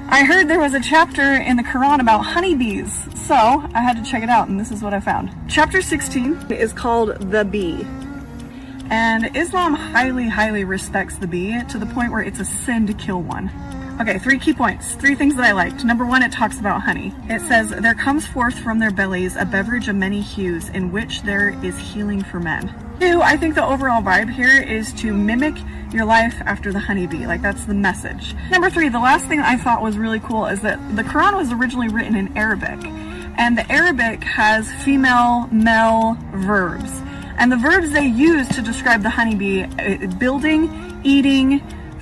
I heard there was a chapter in the Quran about honeybees, so I had to check it out, and this is what I found. Chapter 16 is called The Bee. And Islam highly respects the bee to the point where it's a sin to kill one. Okay, 3 key points, 3 things that I liked. Number 1, it talks about honey. It says, there comes forth from their bellies a beverage of many hues in which there is healing for men. 2, I think the overall vibe here is to mimic your life after the honeybee. Like, that's the message. Number 3, the last thing I thought was really cool is that the Quran was originally written in Arabic. And the Arabic has female, male verbs. And the verbs they use to describe the honeybee, building, eating,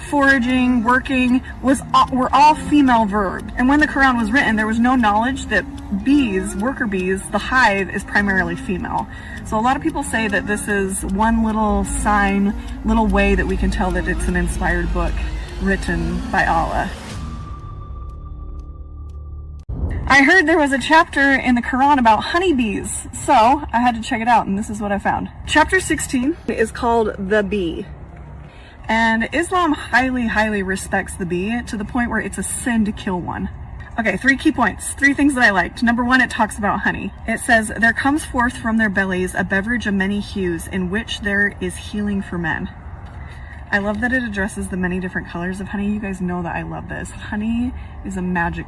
foraging, working, were all female verbs. And when the Quran was written, there was no knowledge that bees, worker bees, the hive is primarily female. So a lot of people say that this is one little sign, little way that we can tell that it's an inspired book written by Allah. I heard there was a chapter in the Quran about honeybees, so I had to check it out, and this is what I found. Chapter 16 is called The Bee. And Islam highly respects the bee to the point where it's a sin to kill one. Okay, 3 key points, 3 things that I liked. Number 1, it talks about honey. It says, there comes forth from their bellies a beverage of many hues in which there is healing for men. I love that it addresses the many different colors of honey. You guys know that I love this. Honey is a magic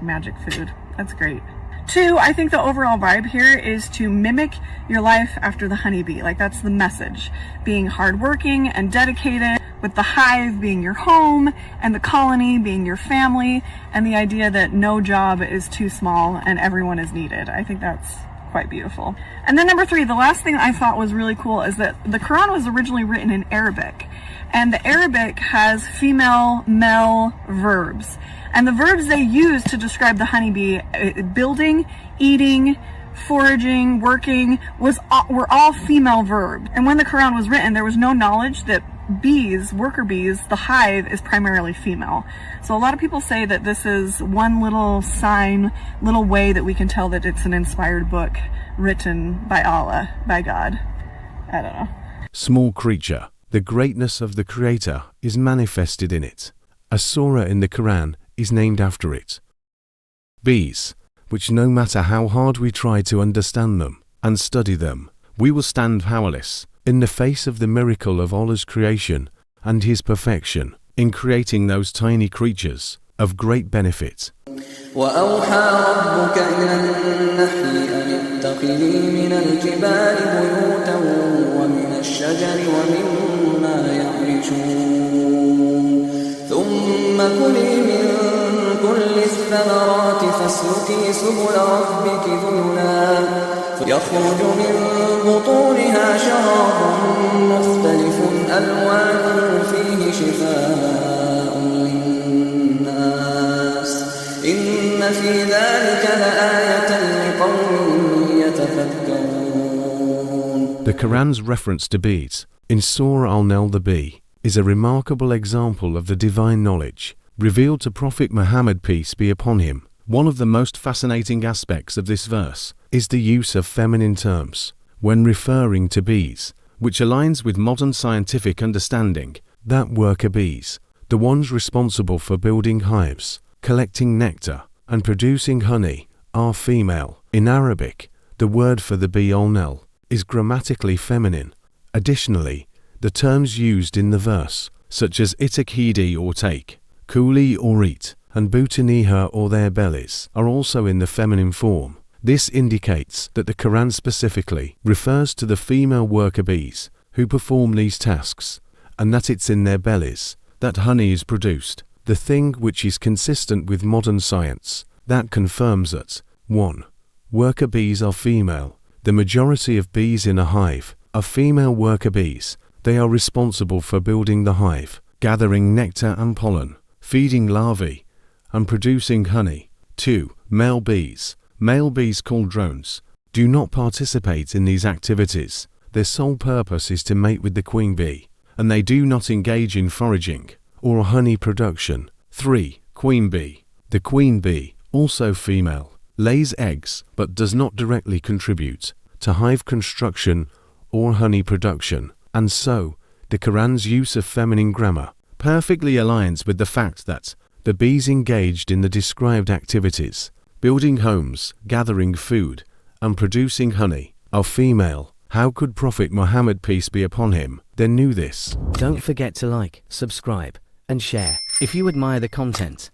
food. That's great. 2, I think the overall vibe here is to mimic your life after the honeybee. Like, that's the message. Being hardworking and dedicated, with the hive being your home and the colony being your family, and the idea that no job is too small and everyone is needed. I think that's quite beautiful. And then number 3, the last thing I thought was really cool is that the Quran was originally written in Arabic. And the Arabic has female, male verbs. And the verbs they use to describe the honeybee, building, eating, foraging, working, were all female verbs. And when the Quran was written, there was no knowledge that bees, worker bees, the hive is primarily female. So a lot of people say that this is one little sign, little way that we can tell that it's an inspired book written by Allah, by God. I don't know. Small creature. The greatness of the Creator is manifested in it. A surah in the Quran is named after it. Bees, which no matter how hard we try to understand them and study them, we will stand powerless in the face of the miracle of Allah's creation and His perfection in creating those tiny creatures of great benefit. وَأَوْحَى رَبُّكَ إِلَى النَّحْلِ أَنِ اتَّخِذِي مِنَ الْجِبَالِ بُيُوتًا وَمِنَ الشَّجَرِ وَمِمَّا يَعْرِشُونَ ثُمَّ كُلِي مِن كُلِّ الثَّمَرَاتِ فَاسْلُكِي سُبُلَ رَبِّكِ ذُلُلًا يَخْرُجُ مِن بُطُونِهَا شَرَابٌ مُخْتَلِفٌ أَلْوَانُهُ فِيهِ شِفَاءٌ لِّلنَّاسِ إِنَّ فِي ذَلِكَ لَآيَةً لِقَوْمٍ يَتَفَكَّرُونَ. The Quran's reference to bees in Surah An-Nahl, the bee, is a remarkable example of the divine knowledge revealed to Prophet Muhammad, peace be upon him. One of the most fascinating aspects of this verse is the use of feminine terms when referring to bees, which aligns with modern scientific understanding that worker bees, the ones responsible for building hives, collecting nectar, and producing honey, are female. In Arabic, the word for the bee al-nahl is grammatically feminine. Additionally, the terms used in the verse, such as itakidi or take, kuli or eat, and butaniha or their bellies, are also in the feminine form. This indicates that the Quran specifically refers to the female worker bees who perform these tasks, and that it's in their bellies that honey is produced, the thing which is consistent with modern science. That confirms that 1. Worker bees are female. The majority of bees in a hive are female worker bees. They are responsible for building the hive, gathering nectar and pollen, feeding larvae, and producing honey. 2. Male bees. Male bees, called drones, do not participate in these activities. Their sole purpose is to mate with the queen bee, and they do not engage in foraging or honey production. 3. Queen bee. The queen bee, also female, lays eggs but does not directly contribute to hive construction or honey production, and so the Quran's use of feminine grammar perfectly aligns with the fact that The bees engaged in the described activities, building homes, gathering food, and producing honey, are female. How could Prophet Muhammad, peace be upon him, then knew this? Don't forget to like, subscribe, and share if you admire the content.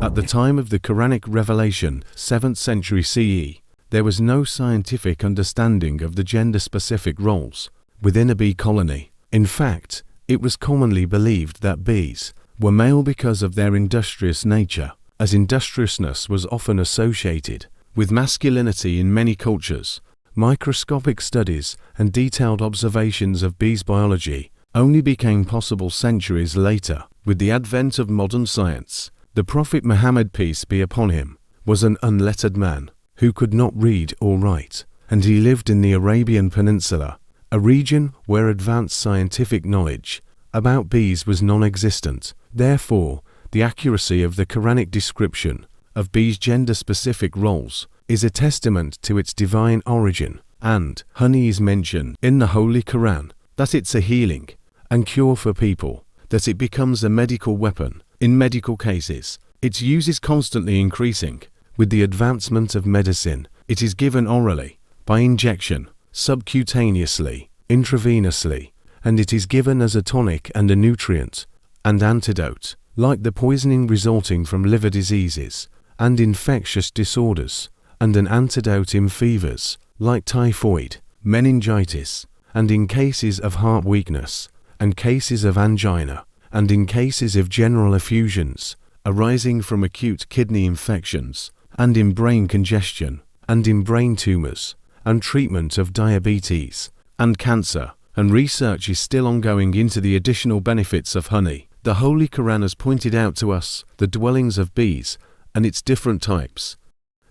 At the time of the Quranic revelation, 7th century CE, there was no scientific understanding of the gender-specific roles within a bee colony. In fact, it was commonly believed that bees were male because of their industrious nature, as industriousness was often associated with masculinity in many cultures. Microscopic studies and detailed observations of bees' biology only became possible centuries later with the advent of modern science. The Prophet Muhammad, peace be upon him, was an unlettered man who could not read or write, and he lived in the Arabian Peninsula, a region where advanced scientific knowledge about bees was non-existent. Therefore, the accuracy of the Quranic description of bees' gender-specific roles is a testament to its divine origin, and honey is mentioned in the Holy Quran, that it's a healing and cure for people, that it becomes a medical weapon. In medical cases, its use is constantly increasing. With the advancement of medicine, it is given orally, by injection, subcutaneously, intravenously, and it is given as a tonic and a nutrient and antidote, like the poisoning resulting from liver diseases and infectious disorders, and an antidote in fevers, like typhoid, meningitis, and in cases of heart weakness, and cases of angina, and in cases of general effusions arising from acute kidney infections, and in brain congestion, and in brain tumors, and treatment of diabetes and cancer. And research is still ongoing into the additional benefits of honey. The Holy Quran has pointed out to us the dwellings of bees and its different types.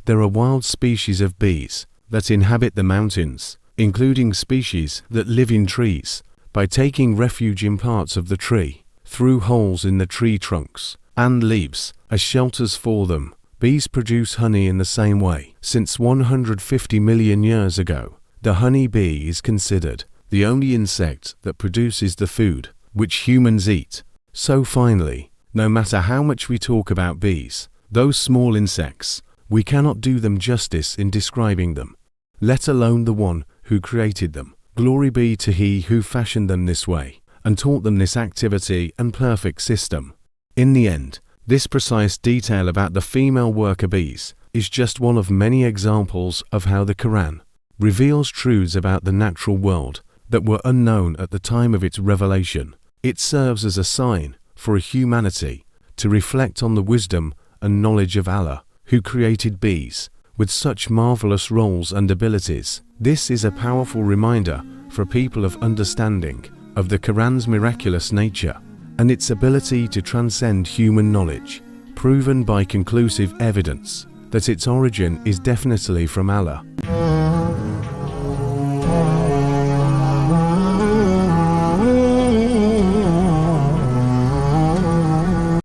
There are wild species of bees that inhabit the mountains, including species that live in trees by taking refuge in parts of the tree, through holes in the tree trunks and leaves as shelters for them. Bees produce honey in the same way. Since 150 million years ago, the honey bee is considered the only insect that produces the food which humans eat. So finally, no matter how much we talk about bees, those small insects, we cannot do them justice in describing them, let alone the one who created them. Glory be to He who fashioned them this way and taught them this activity and perfect system. In the end, this precise detail about the female worker bees is just one of many examples of how the Quran reveals truths about the natural world that were unknown at the time of its revelation. It serves as a sign for humanity to reflect on the wisdom and knowledge of Allah, who created bees with such marvelous roles and abilities. This is a powerful reminder for people of understanding of the Quran's miraculous nature and its ability to transcend human knowledge, proven by conclusive evidence that its origin is definitely from Allah.